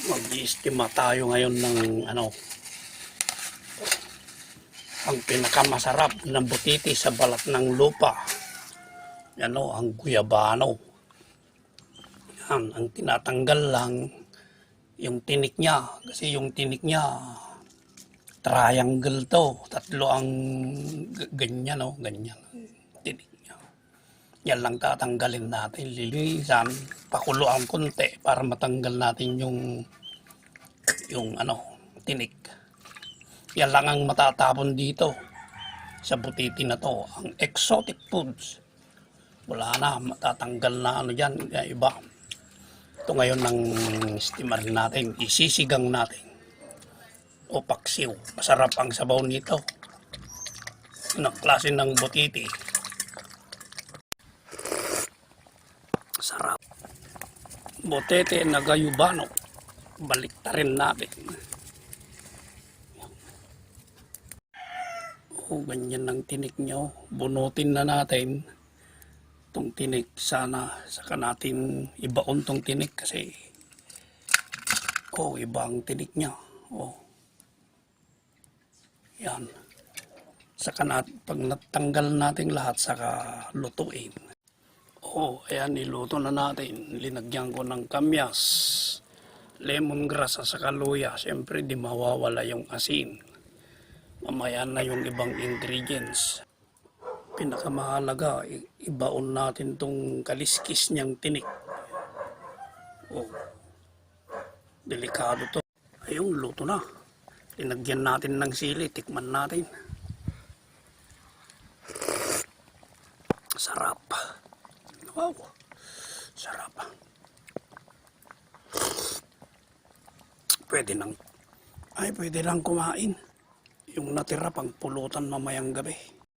Mag-i-estima tayo ngayon ng ang pinakamasarap na butiti sa balat ng lupa. Ang guyabano. Yan, ang tinatanggal lang yung tinik niya. Kasi yung tinik niya, triangle to. Tatlo ang ganyan, ganyan. Tinik niya. Yan lang tatanggalin natin. Lilinisan, pakuluan konti para matanggal natin yung tinik. Yan lang ang matatapon dito sa butiti na to, ang exotic foods. Wala na, matatanggal na yan, iba. Ito ngayon ng steamer natin, isisigang natin. O paksiw, masarap ang sabaw nito. Anong klase ng butiti? Sarap. Butete na guyabano. Baliktarin natin. Ganyan ang tinik nyo. Bunutin na natin itong tinik. Sana saka natin ibaon tong tinik kasi iba ang tinik nya. Yan. Saka pag natanggal natin lahat, saka lutuin. Ayan, niluto na natin. Linagyan ko ng kamyas, lemongrass at saka luya. Siyempre di mawawala yung asin. Mamaya na yung ibang ingredients. Pinakamahalaga, ibaon natin tong kaliskis niyang tinik. Delikado to. Ayun, luto na. Linagyan natin ng sili, tikman natin. Sarap. Wow, sarap. Pwede lang kumain. Yung natira pang pulutan mamayang gabi.